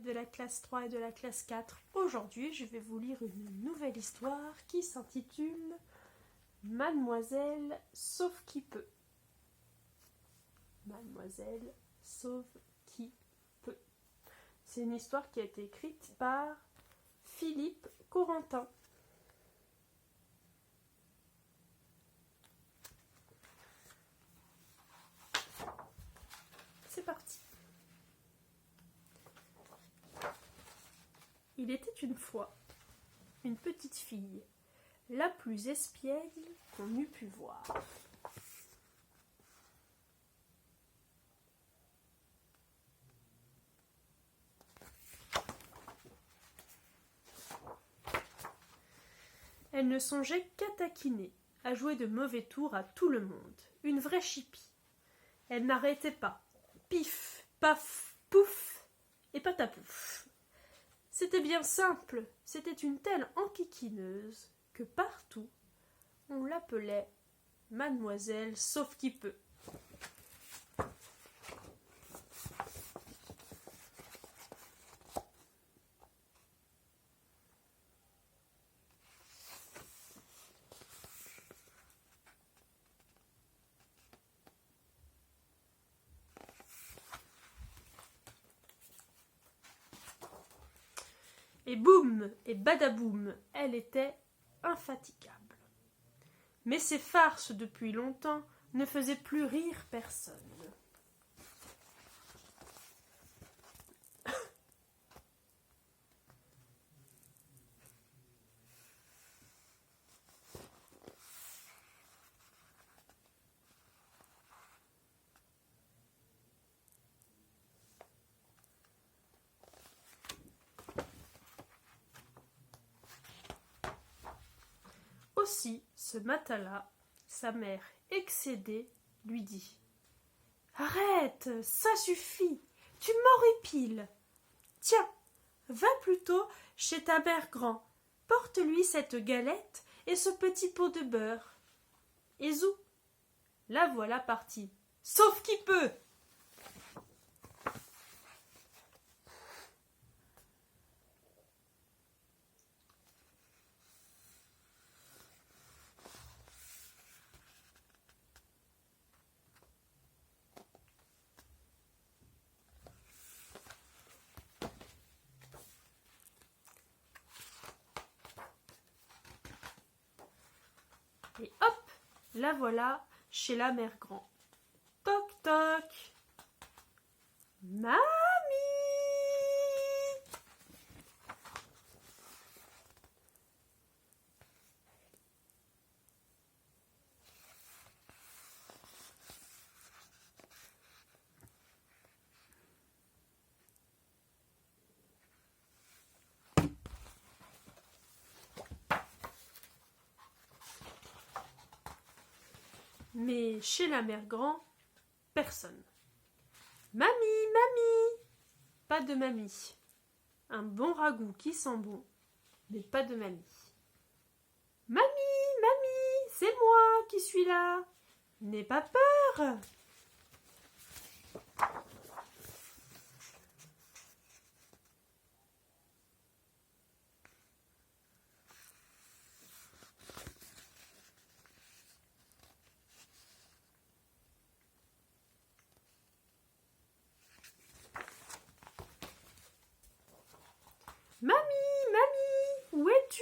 élèves de la classe 3 et de la classe 4. Aujourd'hui, je vais vous lire une nouvelle histoire qui s'intitule Mademoiselle sauve qui peut. Mademoiselle sauve qui peut. C'est une histoire qui a été écrite par Philippe Corentin. C'est parti. Il était une fois une petite fille, la plus espiègle qu'on eût pu voir. Elle ne songeait qu'à taquiner, à jouer de mauvais tours à tout le monde. Une vraie chipie. Elle n'arrêtait pas. Pif, paf, pouf et patapouf. C'était bien simple, c'était une telle enquiquineuse que partout on l'appelait Mademoiselle sauve qui peut. Et boum et badaboum, elle était infatigable. Mais ses farces depuis longtemps ne faisaient plus rire personne. Aussi, ce matin-là, sa mère, excédée, lui dit « Arrête, ça suffit, tu m'horripiles. Tiens, va plutôt chez ta mère grand, porte-lui cette galette et ce petit pot de beurre. » Et zou, la voilà partie, sauf qui peut. Et hop, la voilà chez la mère grand. Toc toc. Mamie! Mais chez la mère grand, personne. Mamie, mamie! Pas de mamie. Un bon ragoût qui sent bon, mais pas de mamie. Mamie, mamie, c'est moi qui suis là. N'aie pas peur. Mamie, mamie, où es-tu?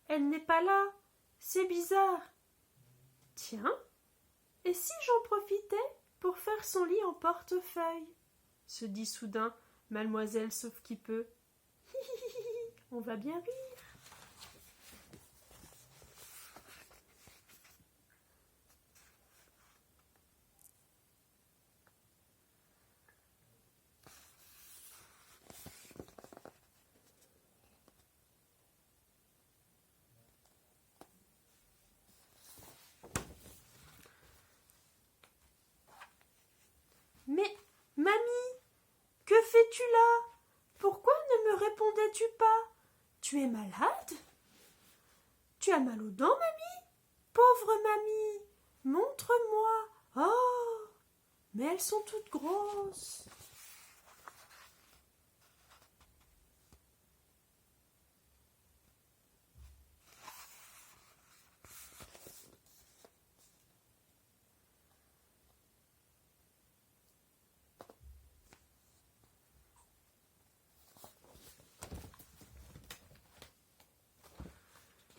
Elle n'est pas là, c'est bizarre. Tiens, et si j'en profitais pour faire son lit en portefeuille? Se dit soudain Mademoiselle sauve qui peut. On va bien rire. Mais, mamie, que fais-tu là? Pourquoi ne me répondais-tu pas? Tu es malade? Tu as mal aux dents, mamie? Pauvre mamie, montre-moi. Oh, mais elles sont toutes grosses.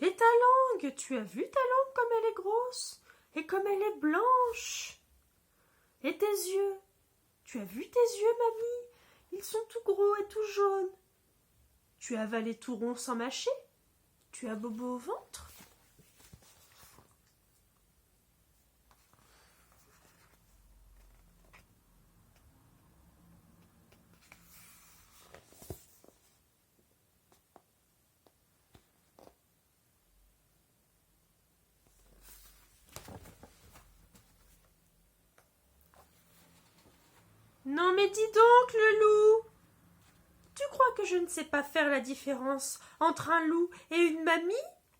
Et ta langue, tu as vu ta langue comme elle est grosse et comme elle est blanche? Et tes yeux, tu as vu tes yeux, mamie? Ils sont tout gros et tout jaunes. Tu as avalé tout rond sans mâcher? Tu as bobo au ventre? Non mais dis donc, le loup! Tu crois que je ne sais pas faire la différence entre un loup et une mamie?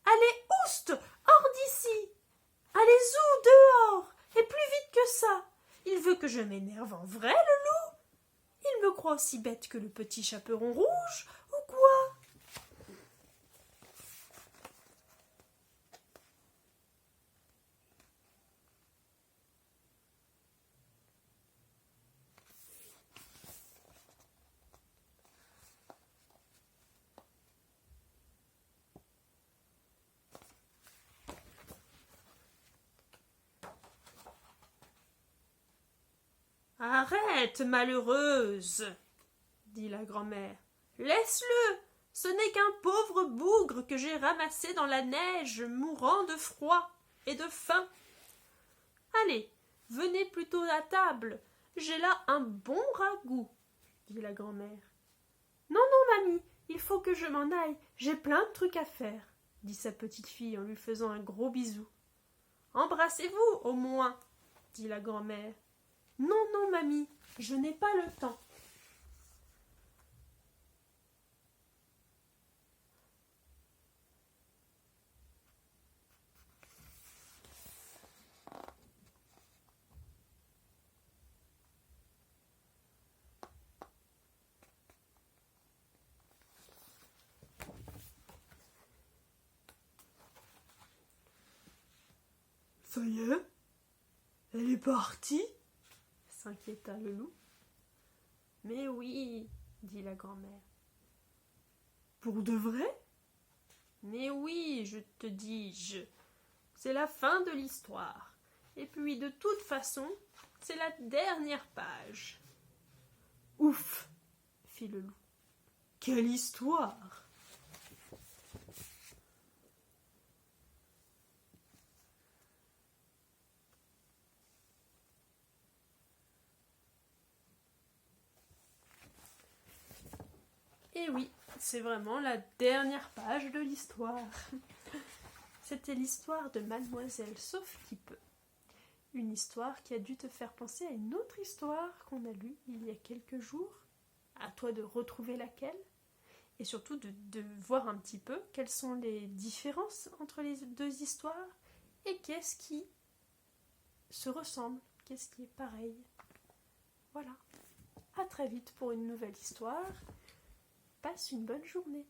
Allez, oust! Hors d'ici! Allez-y, dehors! Et plus vite que ça! Il veut que je m'énerve en vrai, le loup? Il me croit aussi bête que le petit chaperon rouge, ou quoi? Arrête, malheureuse, dit la grand-mère. Laisse-le, ce n'est qu'un pauvre bougre que j'ai ramassé dans la neige, mourant de froid et de faim. Allez, venez plutôt à table, j'ai là un bon ragoût, dit la grand-mère. Non, non, mamie, il faut que je m'en aille, j'ai plein de trucs à faire, dit sa petite fille en lui faisant un gros bisou. Embrassez-vous, au moins, dit la grand-mère. Non, non, mamie, je n'ai pas le temps. Ça y est, elle est partie, s'inquiéta le loup. Mais oui, dit la grand-mère. Pour de vrai? Mais oui, je te dis, c'est la fin de l'histoire. Et puis, de toute façon, c'est la dernière page. Ouf, fit le loup. Quelle histoire! Et oui, c'est vraiment la dernière page de l'histoire. C'était l'histoire de Mademoiselle Sauf-qui-peut. Une histoire qui a dû te faire penser à une autre histoire qu'on a lue il y a quelques jours. À toi de retrouver laquelle et surtout de voir un petit peu quelles sont les différences entre les deux histoires et qu'est-ce qui se ressemble, qu'est-ce qui est pareil. Voilà. À très vite pour une nouvelle histoire. Passe une bonne journée.